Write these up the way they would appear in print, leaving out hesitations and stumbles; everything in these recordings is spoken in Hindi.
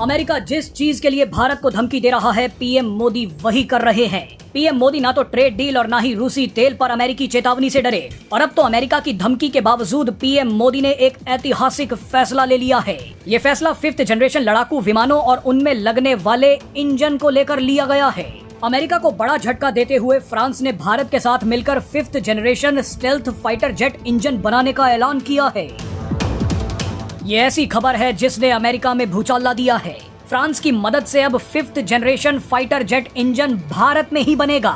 अमेरिका जिस चीज के लिए भारत को धमकी दे रहा है, पीएम मोदी वही कर रहे हैं। पीएम मोदी ना तो ट्रेड डील और ना ही रूसी तेल पर अमेरिकी चेतावनी से डरे, और अब तो अमेरिका की धमकी के बावजूद पीएम मोदी ने एक ऐतिहासिक फैसला ले लिया है। ये फैसला 5th जनरेशन लड़ाकू विमानों और उनमें लगने वाले इंजन को लेकर लिया गया है। अमेरिका को बड़ा झटका देते हुए फ्रांस ने भारत के साथ मिलकर 5th generation stealth fighter jet engine बनाने का ऐलान किया है। ये ऐसी खबर है जिसने अमेरिका में भूचाल ला दिया है। फ्रांस की मदद से अब 5th generation fighter jet engine Bharat में ही बनेगा।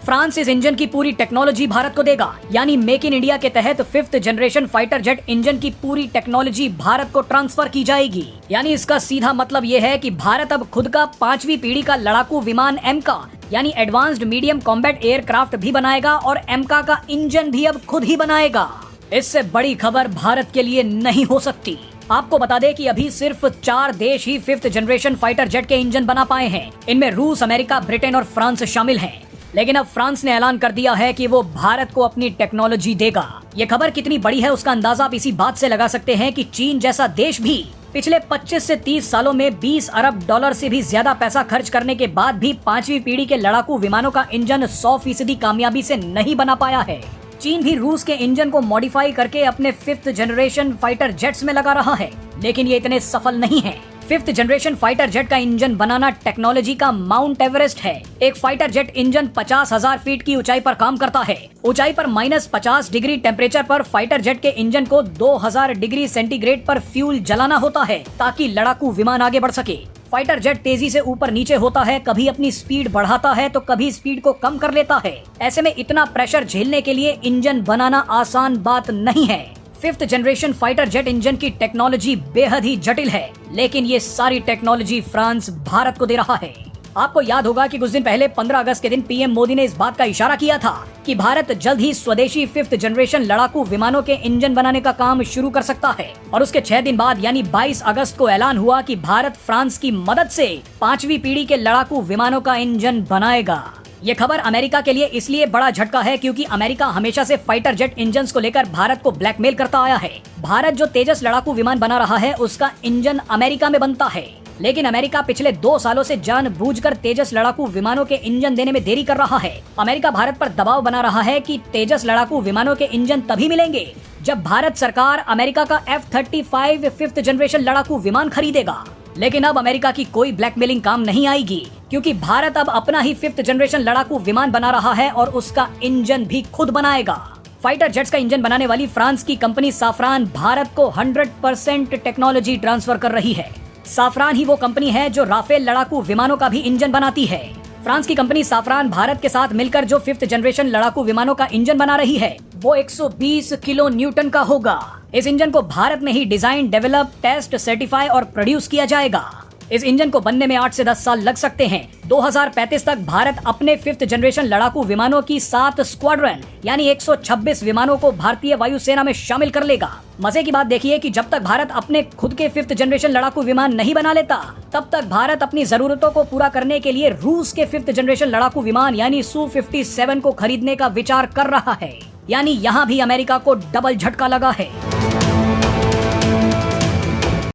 फ्रांस इस इंजन की पूरी टेक्नोलॉजी भारत को देगा, यानी मेक इन इंडिया के तहत 5th generation fighter jet engine की पूरी टेक्नोलॉजी भारत को ट्रांसफर की जाएगी। यानी इसका सीधा मतलब ये है कि भारत अब खुद का 5वीं पीढ़ी का लड़ाकू विमान एमका यानी एडवांस्ड मीडियम कॉम्बैट एयरक्राफ्ट भी बनाएगा और एमका का इंजन भी अब खुद ही बनाएगा। इससे बड़ी खबर भारत के लिए नहीं हो सकती। आपको बता दें कि अभी सिर्फ 4 देश ही 5th जनरेशन फाइटर जेट के इंजन बना पाए हैं। इनमें रूस, अमेरिका, ब्रिटेन और फ्रांस शामिल हैं। लेकिन अब फ्रांस ने ऐलान कर दिया है कि वो भारत को अपनी टेक्नोलॉजी देगा। ये खबर कितनी बड़ी है उसका अंदाजा आप इसी बात से लगा सकते हैं कि चीन जैसा देश भी पिछले 25 से 30 सालों में $20 अरब से भी ज्यादा पैसा खर्च करने के बाद भी 5वीं पीढ़ी के लड़ाकू विमानों का इंजन 100% कामयाबी से नहीं बना पाया है। चीन भी रूस के इंजन को मॉडिफाई करके अपने 5th जनरेशन फाइटर जेट्स में लगा रहा है, लेकिन ये इतने सफल नहीं है। 5th जनरेशन फाइटर जेट का इंजन बनाना टेक्नोलॉजी का माउंट एवरेस्ट है। एक फाइटर जेट इंजन 50,000 फीट की ऊंचाई पर काम करता है। ऊंचाई पर -50 डिग्री टेम्परेचर पर फाइटर जेट के इंजन को 2000 डिग्री सेंटीग्रेड पर फ्यूल जलाना होता है ताकि लड़ाकू विमान आगे बढ़ सके। फाइटर जेट तेजी से ऊपर नीचे होता है, कभी अपनी स्पीड बढ़ाता है तो कभी स्पीड को कम कर लेता है। ऐसे में इतना प्रेशर झेलने के लिए इंजन बनाना आसान बात नहीं है। 5th generation fighter jet engine की टेक्नोलॉजी बेहद ही जटिल है, लेकिन ये सारी टेक्नोलॉजी फ्रांस भारत को दे रहा है। आपको याद होगा कि कुछ दिन पहले 15 अगस्त के दिन पीएम मोदी ने इस बात का इशारा किया था कि भारत जल्द ही स्वदेशी 5th जनरेशन लड़ाकू विमानों के इंजन बनाने का काम शुरू कर सकता है। और उसके 6 दिन बाद यानी 22 अगस्त को ऐलान हुआ कि भारत फ्रांस की मदद से 5वीं पीढ़ी के लड़ाकू विमानों का इंजन बनाएगा। ये खबर अमेरिका के लिए इसलिए बड़ा झटका है क्योंकि अमेरिका हमेशा से फाइटर जेट इंजन्स को लेकर भारत को ब्लैकमेल करता आया है। भारत जो तेजस लड़ाकू विमान बना रहा है उसका इंजन अमेरिका में बनता है, लेकिन अमेरिका पिछले 2 सालों से जानबूझकर तेजस लड़ाकू विमानों के इंजन देने में देरी कर रहा है। अमेरिका भारत पर दबाव बना रहा है कि तेजस लड़ाकू विमानों के इंजन तभी मिलेंगे जब भारत सरकार अमेरिका का F-35 5th जनरेशन लड़ाकू विमान खरीदेगा। लेकिन अब अमेरिका की कोई ब्लैकमेलिंग काम नहीं आएगी क्योंकि भारत अब अपना ही 5th जनरेशन लड़ाकू विमान बना रहा है और उसका इंजन भी खुद बनाएगा। फाइटर जेट्स का इंजन बनाने वाली फ्रांस की कंपनी साफरान भारत को 100% टेक्नोलॉजी ट्रांसफर कर रही है। साफरान ही वो कंपनी है जो राफेल लड़ाकू विमानों का भी इंजन बनाती है। फ्रांस की कंपनी साफरान भारत के साथ मिलकर जो 5th जनरेशन लड़ाकू विमानों का इंजन बना रही है वो 120 किलो न्यूटन का होगा। इस इंजन को भारत में ही डिजाइन, डेवलप, टेस्ट, सर्टिफाई और प्रोड्यूस किया जाएगा। इस इंजन को बनने में 8 से 10 साल लग सकते हैं। 2035 तक भारत अपने 5th जनरेशन लड़ाकू विमानों की 7 स्क्वाड्रन यानी 126 विमानों को भारतीय वायुसेना में शामिल कर लेगा। मजे की बात देखिए कि जब तक भारत अपने खुद के 5th जनरेशन लड़ाकू विमान नहीं बना लेता, तब तक भारत अपनी जरूरतों को पूरा करने के लिए रूस के 5th जनरेशन लड़ाकू विमान यानी Su-57 को खरीदने का विचार कर रहा है। यानी यहाँ भी अमेरिका को डबल झटका लगा है।